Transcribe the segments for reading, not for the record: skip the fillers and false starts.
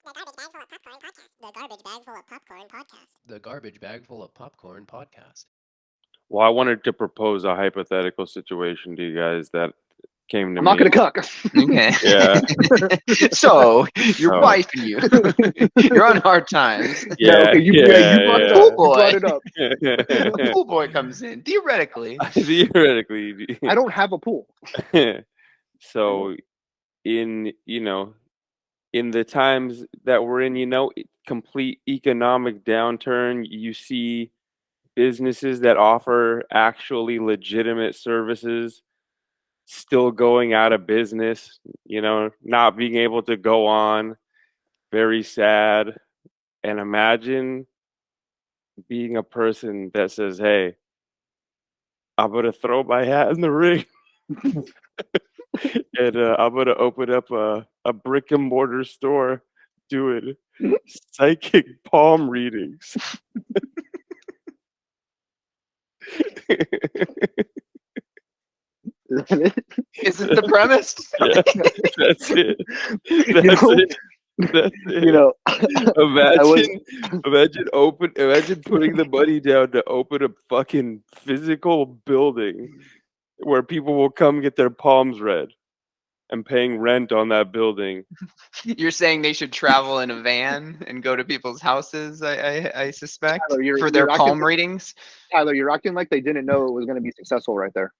The Garbage Bag Full of Popcorn Podcast. The Garbage Bag Full of Popcorn Podcast. Well, I wanted to propose a hypothetical situation to you guys that came to I'm me. not gonna cook. Okay. Yeah. So your Oh. wife and you, you're on hard times. Yeah, okay, you brought it yeah. up. You brought it up. The pool boy comes in. Theoretically, Theoretically. I don't have a pool. So in the times that we're in, complete economic downturn, you see businesses that offer actually legitimate services still going out of business, not being able to go on. Very sad. And imagine being a person that says, hey, I'm going to throw my hat in the ring. And I'm going to open up a brick and mortar store doing psychic palm readings. is it the premise? Yeah, that's it. That's it. Imagine putting the money down to open a fucking physical building where people will come get their palms read and paying rent on that building. You're saying they should travel in a van and go to people's houses, I suspect, Tyler, for their you're palm acting- readings? Tyler, you're acting like they didn't know it was going to be successful right there.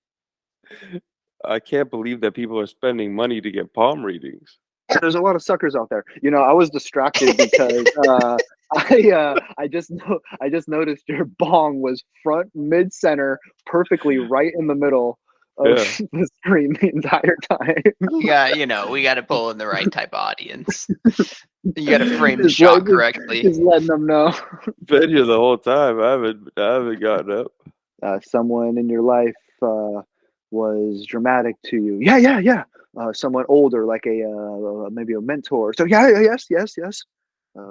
I can't believe that people are spending money to get palm readings. There's a lot of suckers out there. I was distracted because I just noticed your bong was front mid center, perfectly right in the middle of the screen the entire time. Yeah, we got to pull in the right type of audience. You got to frame the Just shot let- correctly. Just letting them know. Been here the whole time. I haven't gotten up. Someone in your life was dramatic to you. Yeah. Someone older, like maybe a mentor. So yes.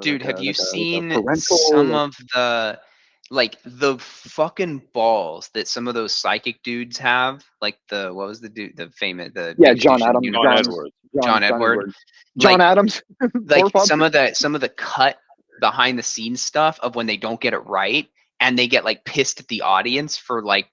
Dude, have you like a seen parental, some like- of the fucking balls that some of those psychic dudes have? Like what was the dude, the famous, John Adams, John Edwards. John Edward. John Like- Adams. Like Poor some of the cut behind the scenes stuff of when they don't get it right and they get like pissed at the audience for like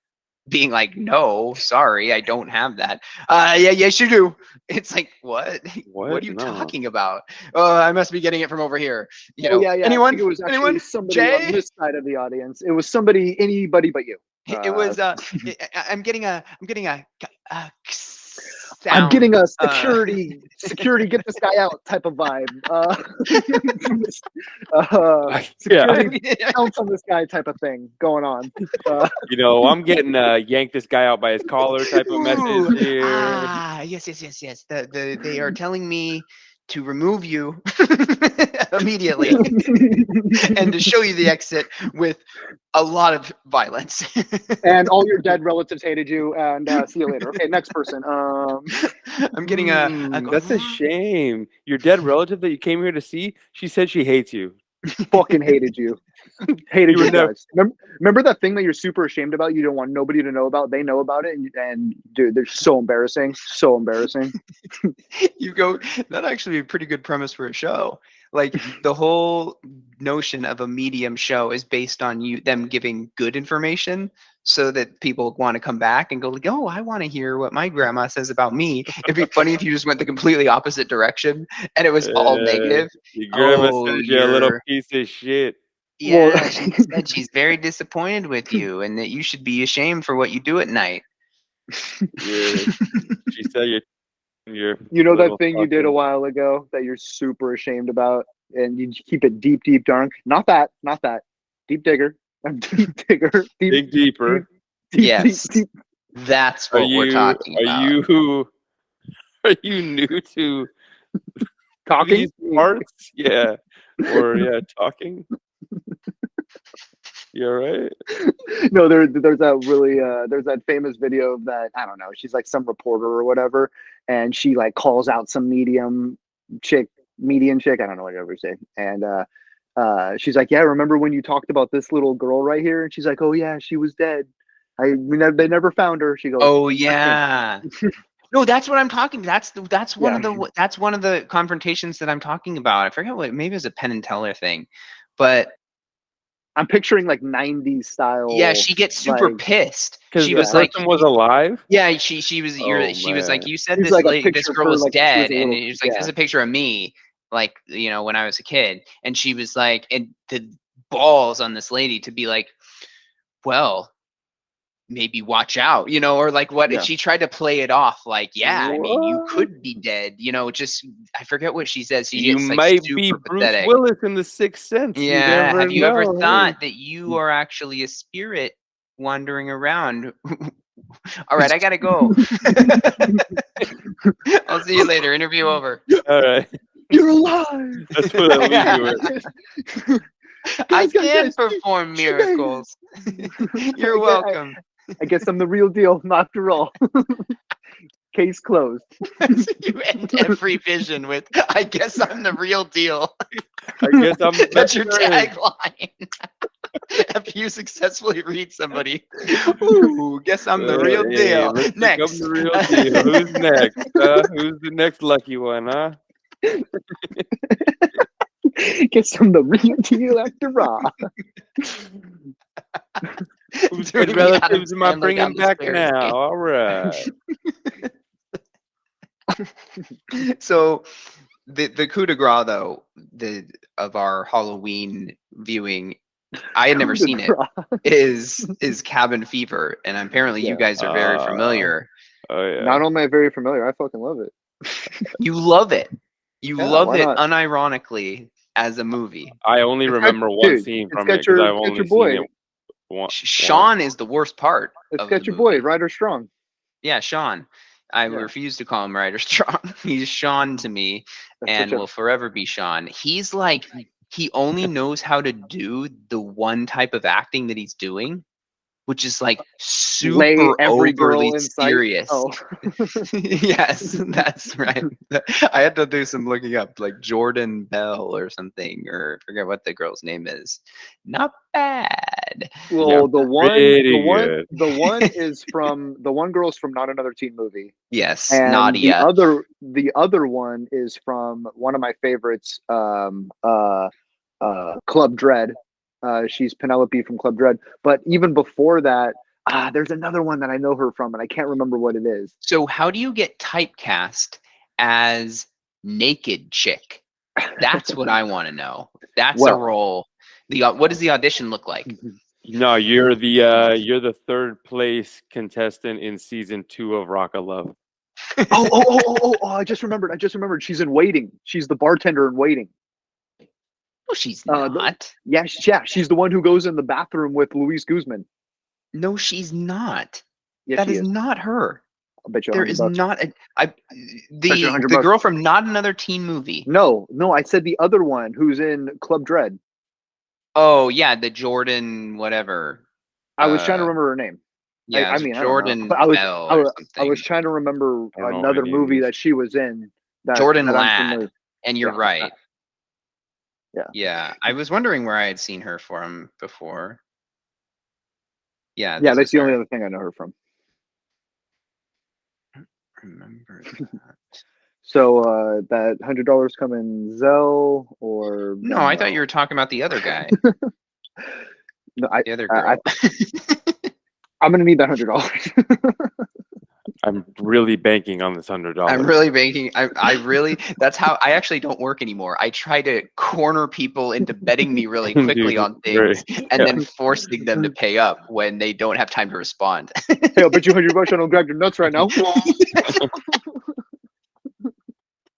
being like, no, sorry, I don't have that. Yes you do. It's like, what? What are you No. talking about? Oh, I must be getting it from over here. Yeah. Anyone? I think it was actually Anyone? somebody Jay? on this side of the audience. It was anybody but you. It was I'm getting a I'm getting a sound, security, get this guy out type of vibe. Yeah. Security counts on this guy type of thing going on. I'm getting yank this guy out by his collar type of message here. Yes. They are telling me to remove you immediately and to show you the exit with a lot of violence. And all your dead relatives hated you. And see you later. Okay, next person. I'm getting That's a shame. Your dead relative that you came here to see, she said she hates you. Fucking hated you. Hated You you were never- guys. Remember that thing that you're super ashamed about? You don't want nobody to know about. They know about it, and dude, they're so embarrassing. So embarrassing. You go, that'd actually be a pretty good premise for a show. Like the whole notion of a medium show is based on them giving good information so that people want to come back and go like, oh, I want to hear what my grandma says about me. It'd be funny if you just went the completely opposite direction and it was all negative. Your grandma Oh, says you're a little you're- piece of shit. Yeah, Well- she said she's very disappointed with you and that you should be ashamed for what you do at night. She said you're You know that little thing you did a fucker. while ago that you're super ashamed about, and you keep it deep, dark. Not that. Deep digger. I'm deep digger. Dig deeper. Yes. That's what we're talking about. Are you new to Talking. these parts? Yeah. Or talking. You alright? No, there's that famous video of that, I don't know, she's like some reporter or whatever, and she like calls out some median chick, I don't know what I ever say, and she's like, yeah, remember when you talked about this little girl right here? And she's like, oh yeah, she was dead. They never found her. She goes, Oh yeah. No, that's what I'm talking. That's one Yeah. of the confrontations that I'm talking about. I forget what, maybe it was a Penn and Teller thing, but I'm picturing like 90s style. yeah, she gets super like, pissed. Because She the was like, person was alive. yeah, she was Oh, she was like, man. you said He's this like a lady, this picture girl for, was like, when she was dead, a and little- he was like, this is yeah. a picture of me, like, you know, when I was a kid, and she was like, and the balls on this lady to be like, well, maybe watch out, you know, or like what, Yeah. she tried to play it off like, yeah, I mean, you What? could be dead, you know, just, I forget what she says. She You gets like might super be Bruce pathetic. Willis in The Sixth Sense. You Yeah, never have you ever know. thought that you are actually a spirit wandering around? All right, I gotta go. I'll see you later. Interview over. All right. You're alive. That's what I leave you with. I Guys, can guys, perform she made it. miracles. You're welcome. I guess I'm the real deal after all. Case closed. You end every vision with, I guess I'm the real deal. I guess I'm the That's your best friend. tagline. After you successfully read somebody, ooh, guess I'm the real Hey, deal. let's Next. become the real deal. Who's next? Who's the next lucky one, huh? Guess I'm the real deal after all. Whose Doing dead the Adam relatives am I Sandler bringing down the back stairs. now? All right. So the coup de grace though, of our Halloween viewing, I had never seen it, is Cabin Fever, and apparently you Yeah. guys are very familiar. Oh yeah. Not only am I very familiar, I fucking love it. You love it. You Yeah, love why it not? unironically as a movie. I only It's got- remember one dude, scene it's from got it because your- I've it's got only your seen boy. it once. Sean is the worst part. It's of got the your boy, movie. Ryder Strong. Yeah, Sean. I Yeah. refuse to call him Ryder Strong. He's Sean to me, That's and such a- will forever be Sean. He's like, he only knows how to do the one type of acting that he's doing, which is like Lay super every girl overly in sight. serious. Oh. Yes, that's right. I had to do some looking up, like Jordan Bell or something, or I forget what the girl's name is. Not bad. Well, Yeah, the one good. is from the one girl's from Not Another Teen Movie, Yes, and Nadia. the other one is from one of my favorites, Club Dread. She's Penelope from Club Dread. But even before that, there's another one that I know her from, and I can't remember what it is. So how do you get typecast as naked chick? That's what I want to know. That's a Well. role. What does the audition look like? No, you're the third place contestant in season 2 of Rock of Love. Oh! I just remembered. She's in Waiting. She's the bartender in Waiting. No, she's Uh, not. Yeah, she's the one who goes in the bathroom with Luis Guzman. No, she's not. Yes, That she is is. not her. I'll bet you There $100 is bucks. not Bet you $100 the bucks. girl from Not Another Teen Movie. No, I said the other one who's in Club Dread. Oh yeah, the Jordan whatever. I was trying to remember her name. Yeah, I mean, I don't know. Jordan But I was, Bell I or was, something. I was trying to remember I don't know another any of movie these. that she was in. Jordan that I'm Ladd. familiar- And you're Yeah. right. Yeah. Yeah, I was wondering where I had seen her from before. Yeah, Yeah, this that's is the her. only other thing I know her from. Remember that. So that $100 come in Zelle or No, I thought Venmo? you were talking about the other guy, No, the other girl. I'm gonna need that $100. I'm really banking on this $100. I'm really banking. I really, that's how I actually don't work anime. I try to corner people into betting me really quickly Dude, on things and yeah. then forcing them to pay up when they don't have time to respond. Hey, I'll bet you $100 I don't grab your nuts right now.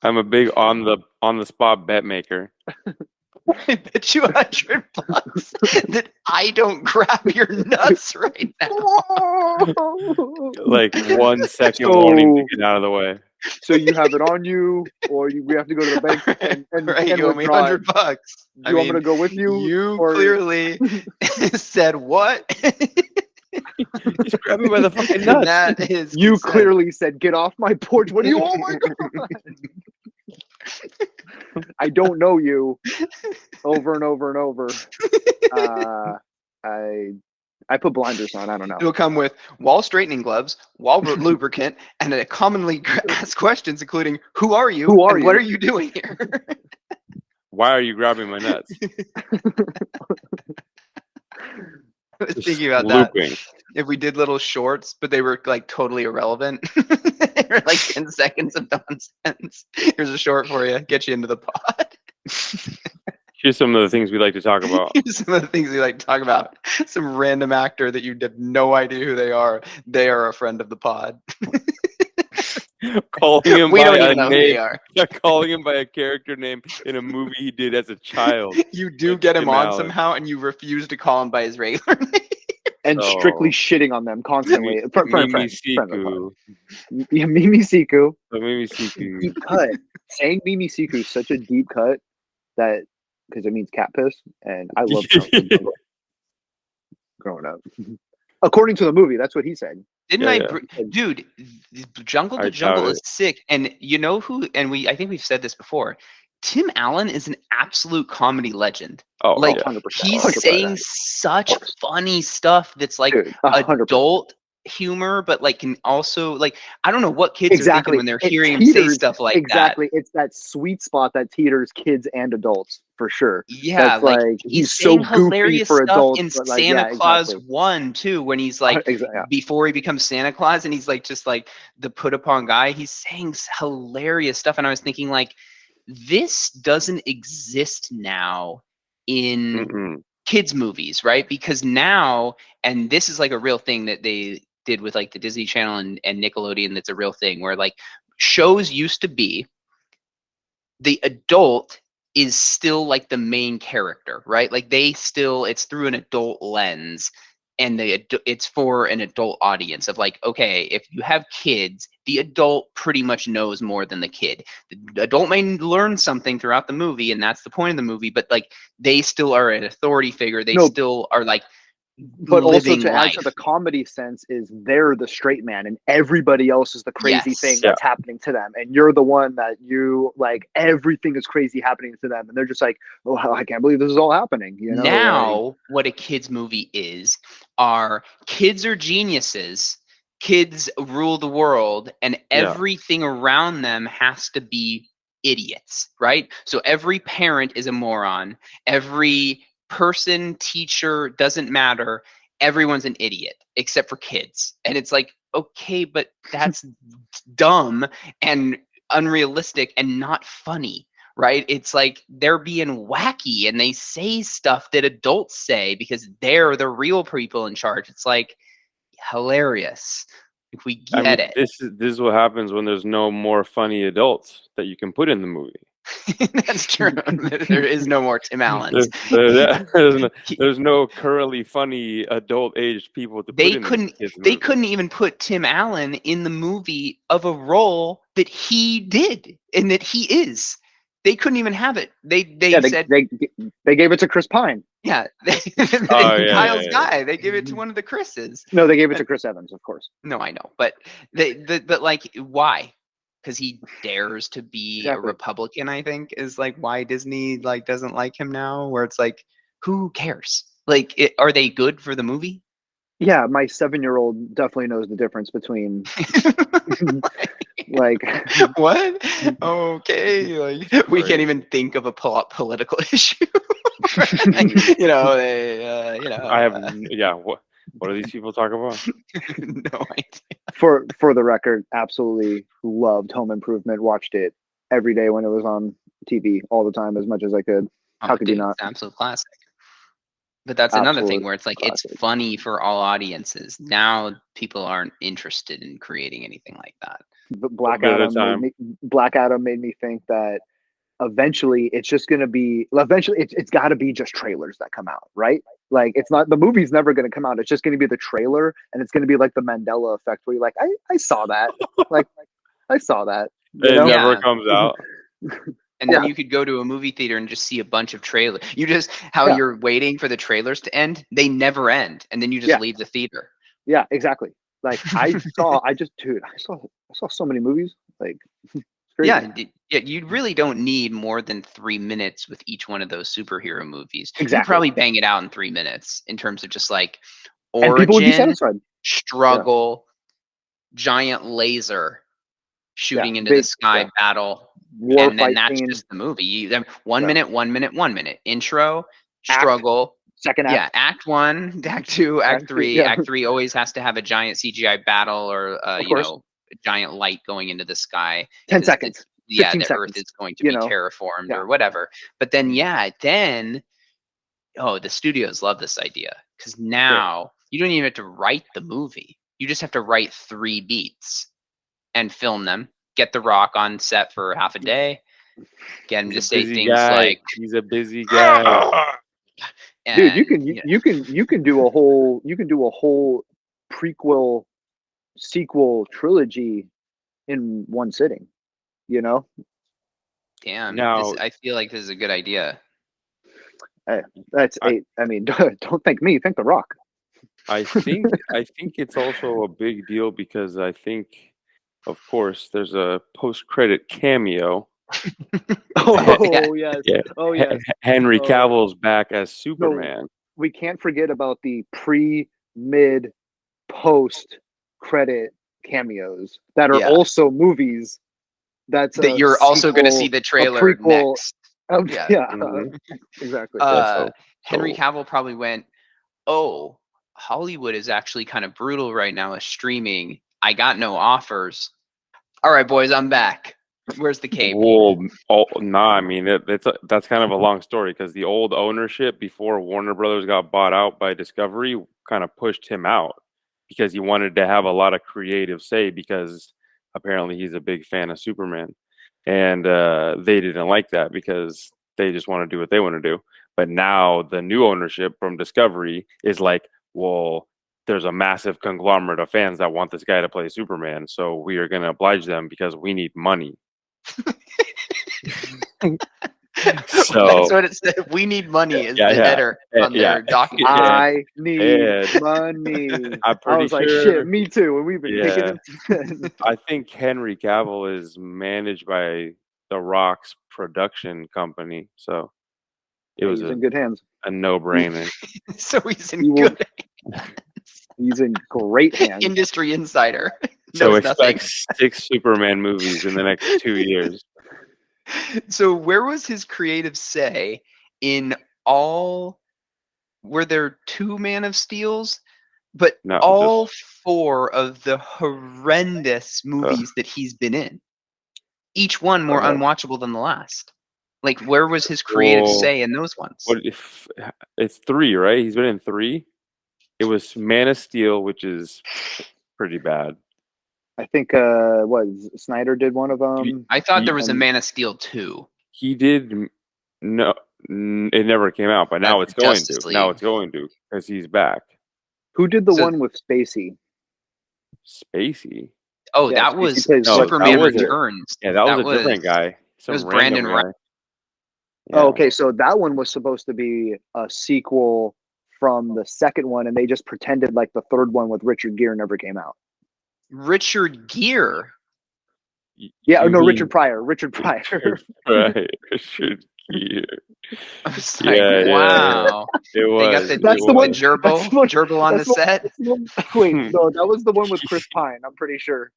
I'm a big on the spot bet maker. I bet you $100 that I don't grab your nuts right now. Like 1 second So- warning to get out of the way. So you have it on you, or we have to go to the bank and Right, and you owe me withdraw it. $100. Do you want me to go with you? You or- clearly said what? Just grab me by the fucking nuts. That is You consent. clearly said, "Get off my porch." What do you? Oh my god! I don't know you. Over and over and over. I put blinders on. I don't know. It'll come with wall straightening gloves, wall lubricant, and a commonly asked questions, including "Who are you? Who are and what you? are you doing here?" Why are you grabbing my nuts? I was Just thinking about that. looping. If we did little shorts, but they were like totally irrelevant, they were like 10 seconds of nonsense. Here's a short for you, get you into the pod. Here's some of the things we like to talk about. Here's some of the things we like to talk about. Some random actor that you have no idea who they are. They are a friend of the pod. Calling him We by don't a even know who they name, are. calling him by a character name in a movie he did as a child. You do Like get him Tim on Allen. somehow, and you refuse to call him by his regular name. And So, strictly shitting on them constantly. Friend of the Mimi-Siku. pod. Yeah, Mimi Siku. Mimi-Siku. Deep cut. Saying Mimi Siku is such a deep cut that because it means cat piss, and I love jungle growing up. According to the movie, that's what he said. Didn't Yeah. dude, Jungle I to Jungle doubt is sick. And you know who, and I think we've said this before, Tim Allen is an absolute comedy legend. Oh, Like, yeah. 100%. he's 100%. saying such funny stuff that's like Dude, 100%. adult humor, but like can also like, I don't know what kids are Exactly. thinking when they're It hearing him say teeters- stuff like exactly. It's that sweet spot that teeters kids and adults for sure. that. Yeah, That's like like he's so saying goofy hilarious for stuff adults, in but like, Santa yeah, Claus exactly. 1 too, when he's like Yeah. before he becomes Santa Claus and he's like just like the put upon guy. He's saying hilarious stuff, and I was thinking like, this doesn't exist now in Mm-mm. kids movies, right? Because now, and this is like a real thing that they did with like the Disney Channel and Nickelodeon, that's a real thing where like shows used to be the adult is still like the main character, right? Like they still, it's through an adult lens, and it's for an adult audience of like, okay, if you have kids, the adult pretty much knows more than the kid. The adult may learn something throughout the movie, and that's the point of the movie, but like they still are an authority figure. They No, still are like but also living to life. add to the comedy sense is they're the straight man and everybody else is the crazy Yes. thing that's happening to them, and you're the one that you like everything is crazy happening to them, and they're just like, oh, I can't believe this is all happening, you know? Now, like, what a kids movie are kids are geniuses, kids rule the world, and Yeah. everything around them has to be idiots, right? So every parent is a moron, every person, teacher, doesn't matter, everyone's an idiot except for kids. And it's like, okay, but that's dumb and unrealistic and not funny, right? It's like they're being wacky and they say stuff that adults say because they're the real people in charge. It's like hilarious if we get it. This is what happens when there's no more funny adults that you can put in the movie. That's true. There is no more Tim Allens. There's no currently funny adult-aged people to put in the kids' They movie. couldn't even put Tim Allen in the movie of a role that he did and that he is. They couldn't even have it. They said they gave it to Chris Pine. yeah. yeah. Kyle's guy. They gave it to one of the Chris's. No, they gave it to Chris Evans, of course. No, I know, but but like why? Because he dares to be a Republican, I think, is like why Disney like doesn't like him now. Where it's like, who cares? Like, are they good for the movie? Yeah, my 7-year-old definitely knows the difference between like what? Okay, like we can't even think of a political issue. you know, I have What do these people talk about? no idea. For the record, absolutely loved Home Improvement. Watched it every day when it was on TV all the time as much as I could. How could you not? It's an absolute classic. But that's another thing where it's like classic. It's funny for all audiences. Now people aren't interested in creating anything like that. But Black Adam made me think that eventually it's just going to be it's got to be just trailers that come out, right? Like it's not, the movie's never going to come out, it's just going to be the trailer, and it's going to be like the Mandela effect where you're like, I saw that. like I saw that, it never comes out. And then you could go to a movie theater and just see a bunch of trailers. You just you're waiting for the trailers to end, they never end, and then you just leave the theater. Yeah, exactly. Like I saw so many movies. Like yeah, you really don't need more than 3 minutes with each one of those superhero movies. Exactly. You probably bang it out in 3 minutes in terms of just like And people would be origin, satisfied. struggle, giant laser shooting into the big, sky battle, war and then fight that's scene, just the movie. Then 1 Yeah. minute, 1 minute, 1 minute. Intro, Act, struggle. second act. Yeah, Act 1, Act 2, Act Act two, 3. yeah. Act 3 always has to have a giant CGI battle or Of you course. know, a giant light going into the sky. 10 'cause seconds. yeah, 15 the seconds. Earth is going to you be know, terraformed yeah. or whatever. But then the studios love this idea because now you don't even have to write the movie. You just have to write 3 beats and film them. Get The Rock on set for half a day. Get him to He's a say busy things guy. like, He's a busy guy. Dude, you and, can do a whole prequel sequel trilogy in one sitting. You know, damn, Now- I feel like this is a good idea. that's I mean, don't thank me, thank The Rock. I think it's also a big deal because I think, of course, there's a post-credit cameo. Oh yes, Yeah. oh yes. Henry Oh. Cavill's back as Superman. We can't forget about the pre, mid, post credit cameos that are Yeah. also movies. That's That a you're also going to see sequel, the trailer prequel. next. Yeah, Yeah. Mhm. exactly. Henry Cavill probably went, "Oh, Hollywood is actually kind of brutal right now with streaming. I got no offers. All right, boys, I'm back. Where's the cape?" Well, I mean that's kind of a long story because the old ownership before Warner Brothers got bought out by Discovery kind of pushed him out because he wanted to have a lot of creative say because apparently he's a big fan of Superman, and they didn't like that because they just want to do what they want to do. But now the new ownership from Discovery is like, well, there's a massive conglomerate of fans that want this guy to play Superman, so we are going to oblige them because we need money. So That's what it said. We need money is the header on their document. I need money. I'm I pretty was like, sure. shit, me too. And we've been kicking it. I think Henry Cavill is managed by The Rock's production company, so it was He's in good hands. a no-brainer. So he's in You will- good He's in great hands. industry insider. So Knows nothing. expect 6 Superman movies in the next 2 years. So where was his creative say in all? Were there 2 Man of Steels? But No, all 4 of the horrendous movies that he's been in, each one more unwatchable than the last. Like, where was his creative Well, say in those ones? What if it's 3, right? He's been in 3. It was Man of Steel, which is pretty bad. I think Snyder did one of them. I thought there was a and- Man of Steel 2. He did no, it never came out, but now That's it's going Justice to. League. Now it's going to because he's back. Who did the So- one with Spacey? Spacey. Oh, Yeah, that Spacey was plays Lex Superman Luthor. Returns. Yeah, that was a different guy. Some was random Brandon guy. Routh. Yeah. Oh, okay, so that one was supposed to be a sequel from the second one, and they just pretended like the third one with Richard Gere never came out. Richard Gere. Yeah, You no, mean- Richard Pryor. Richard Pryor. Right. Richard Gere. I was like, Yeah, yeah, wow. It was. They got the, That's the the one- gerbil, that's the one- gerbil on the that's the one- set. that's the one- Wait, no, that was the one with Chris Pine. I'm pretty sure.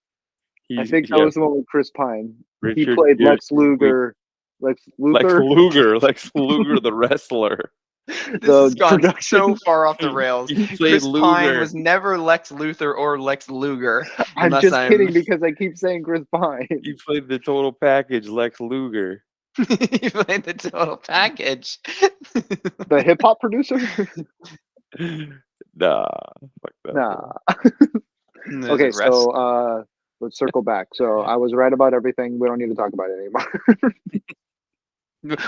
I think that was the one with Chris Pine. He Richard played Gere. Lex Luger. Lex Lex Luthor. Luger. Lex Luger, the wrestler. This The has gone production- so far off the rails. He played Chris Pine Luger. was never Lex Luthor or Lex Luger. I'm unless just kidding because I keep saying Chris Pine. He played the total package, Lex Luger. He played the total package. The hip hop producer? Nah. Fuck that. Nah. And there's Okay, the rest. so let's circle back. So I was right about everything. We don't need to talk about it anymore.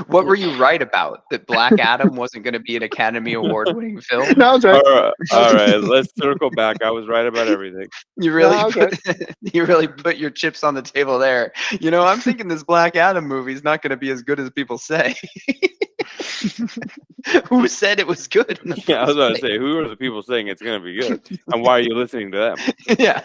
What were you right about? That Black Adam wasn't going to be an Academy Award-winning film? No, I was right. All right, let's circle back. I was right about everything. You really, No, okay. you really put your chips on the table there. You know, I'm thinking this Black Adam movie is not going to be as good as people say. Who said it was good? in the Yeah, I was first about to place? say, who are the people saying it's going to be good? And why are you listening to them? Yeah,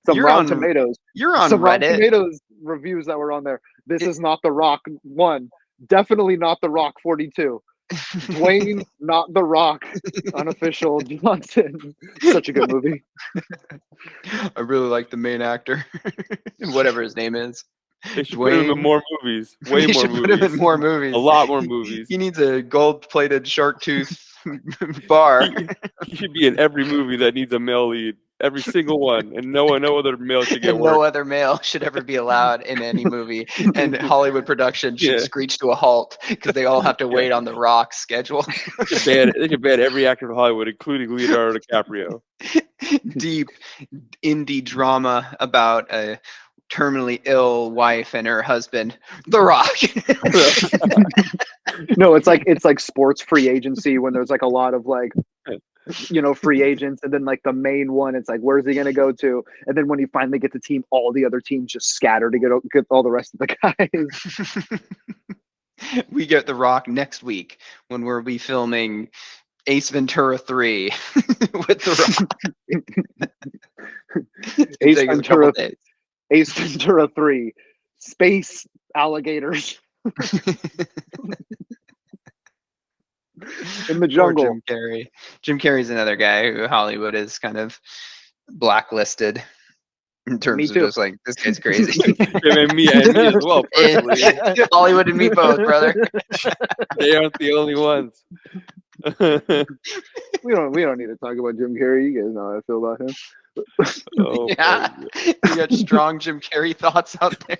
Some You're Rotten on Tomatoes. you're on Some Rotten Reddit. Tomatoes reviews that were on there. This is not The Rock 1. Definitely not The Rock 42. Dwayne, not The Rock, unofficial Johnson. Such a good movie. I really like the main actor, whatever his name is. They should put him in Dwayne. more movies. Way They more should put him in movies. more movies. A lot more movies. He needs a gold-plated shark tooth bar. He should be in every movie that needs a male lead. Every single one, and no other male should get And work. no other male should ever be allowed in any movie. And Hollywood production should screech to a halt because they all have to wait on The Rock's schedule. They should ban every actor in Hollywood, including Leonardo DiCaprio. Deep indie drama about a terminally ill wife and her husband, The Rock. No, it's like sports free agency when there's like a lot of like, free agents, and then like the main one, it's like, where's he gonna go to? And then when he finally gets a team, all the other teams just scatter to get all the rest of the guys. We get The Rock next week when we'll be filming Ace Ventura 3 with The Rock. Ace Ventura 3, space alligators in the jungle. Jim Carrey. Jim Carrey's another guy who Hollywood is kind of blacklisted in terms of just like, this guy's crazy. and me as well, personally. Hollywood and me both, brother. They aren't the only ones. We don't need to talk about Jim Carrey. You guys know how I feel about him. Oh, Yeah, you got strong Jim Carrey thoughts out there.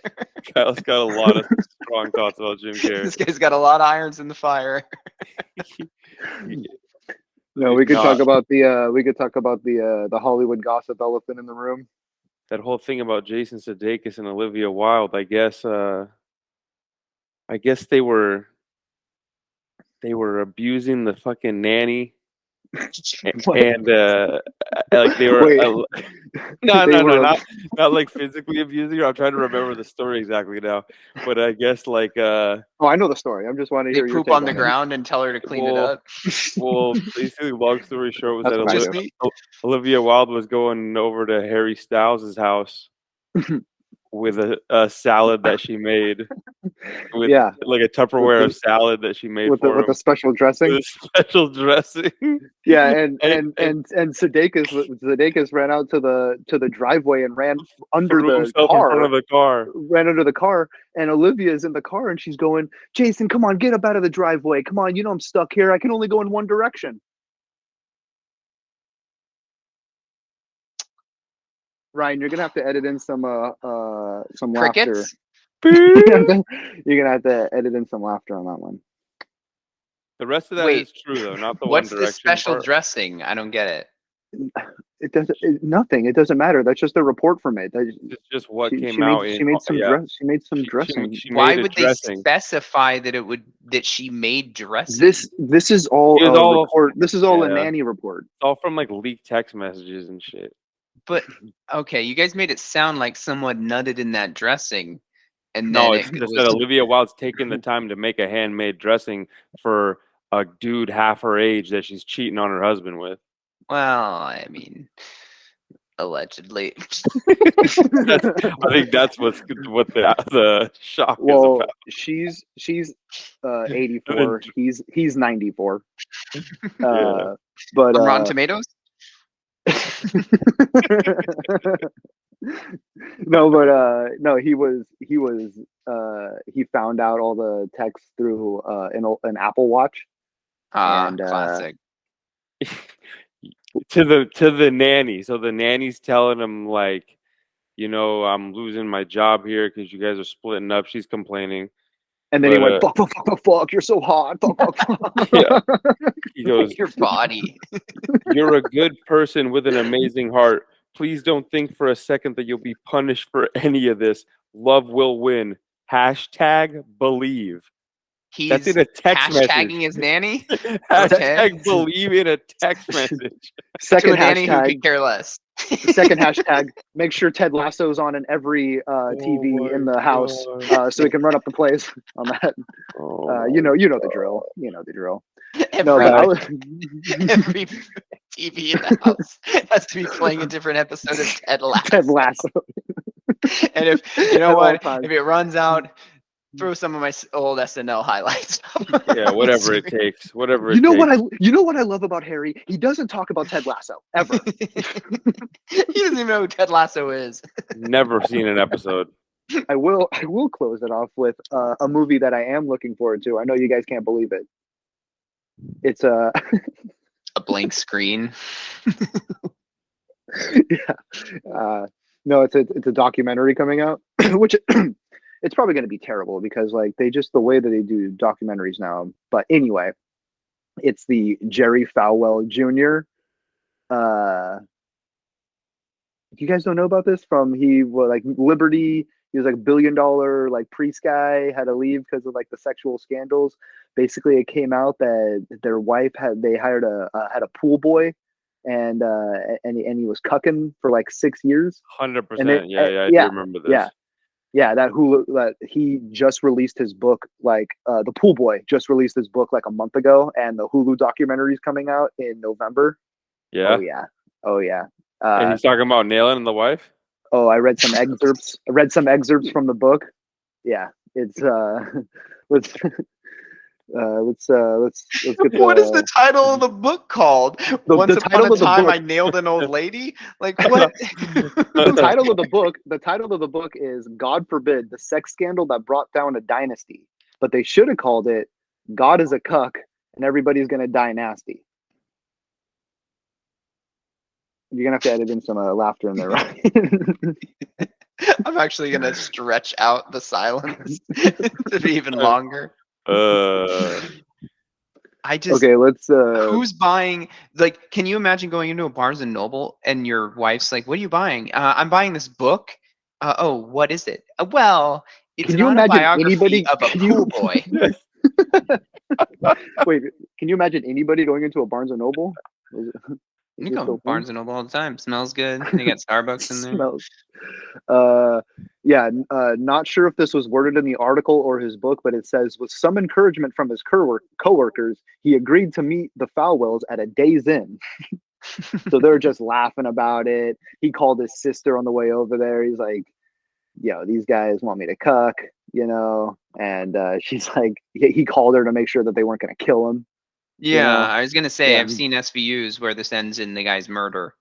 Kyle's got a lot of strong thoughts about Jim Carrey. This guy's got a lot of irons in the fire. No, we could talk about the Hollywood gossip elephant in the room. That whole thing about Jason Sudeikis and Olivia Wilde. I guess they were abusing the fucking nanny. And like they were not like physically abusing her. I'm trying to remember the story exactly now, but I guess like oh, I know the story. I'm just wanting to hear they your poop take on the ground and tell her to clean it up. Well, basically, long story short was That's that Olivia Wilde was going over to Harry Styles' house with a salad that she made, with like a Tupperware of salad that she made with a special dressing. With a special dressing. Yeah, and Sudeikis ran out to the driveway and ran under the car. In front of the car. Ran under the car, and Olivia's in the car, and she's going, "Jason, come on, get up out of the driveway. Come on, I'm stuck here. I can only go in one direction." Ryan, you're gonna have to edit in some Crickets? laughter. You're gonna have to edit in some laughter on that one. The rest of that is true though, not the what's one the direction special part. dressing? I don't get it. It doesn't. Nothing. It doesn't matter. That's just a report from it. It's just what came out. She made some dressing. Why would they specify that she made dressing? This is all a report. This is all a nanny report. It's all from like leaked text messages and shit. But okay, you guys made it sound like someone nutted in that dressing, and no, then it's just that Olivia Wilde's taking the time to make a handmade dressing for a dude half her age that she's cheating on her husband with. Well, I mean, allegedly. I think that's what the shock is about. She's 84. He's 94. But on Rotten Tomatoes. No, he found out all the texts through an Apple Watch. Classic. To the nanny. So the nanny's telling him like, I'm losing my job here because you guys are splitting up. She's complaining. And then he went, fuck, you're so hot. Fuck. Yeah. He goes, your body. You're a good person with an amazing heart. Please don't think for a second that you'll be punished for any of this. Love will win. #believe. That's in a text hashtagging message. his nanny. #believe in a text message. Second to a nanny hashtag. who could care less. Second hashtag. Make sure Ted Lasso's on in every TV in the house, so he can run up the plays on that. You know the drill. You know the drill. Every TV in the house has to be playing a different episode of Ted Lasso. Ted Lasso. And if it runs out throw some of my old SNL highlights. Yeah, whatever it takes. Whatever it You know takes. what I love about Harry? He doesn't talk about Ted Lasso ever. He doesn't even know who Ted Lasso is. Never seen an episode. I will close it off with a movie that I am looking forward to. I know you guys can't believe it. It's A blank screen. no, it's a documentary coming out, which it's probably going to be terrible because like they just the way that they do documentaries now. But anyway, it's the Jerry Falwell Jr. You guys don't know about this? He was like Liberty. He was like $1 billion like priest guy, had to leave because of like the sexual scandals. Basically, it came out that their wife had hired a pool boy, and he was cucking for like 6 years. 100%. Yeah, I do yeah, remember this. that he just released his book, like the pool boy just released his book like a month ago, and the Hulu documentary is coming out in November. Yeah. Oh yeah. And he's talking about nailing the wife. Oh, I read some excerpts. From the book. Yeah, it's let's get What is the title of the book called? Once upon title a of the time, book. I nailed an old lady. Like what? The title of the book is God Forbid, the sex scandal that brought down a dynasty. But they should have called it God is a cuck and everybody's gonna die nasty. You're gonna have to edit in some laughter in there, right? I'm actually gonna stretch out the silence to be even longer. I just Okay, let's. who's buying? Like, can you imagine going into a Barnes and Noble and your wife's like, "What are you buying?" I'm buying this book. Oh, what is it? Well, it's Can you not a imagine biography anybody? of a pool boy. Wait, can you imagine anybody going into a Barnes and Noble? You go to Barnes and Noble all the time. Smells good. They got Starbucks in there. Smells. Not sure if this was worded in the article or his book, but it says, with some encouragement from his coworkers, he agreed to meet the Falwells at a Days Inn. So they're just laughing about it. He called his sister on the way over there. He's like, yo, these guys want me to cuck, and she's like, he called her to make sure that they weren't going to kill him. Yeah, I was gonna say Yeah. I've seen SVUs where this ends in the guy's murder.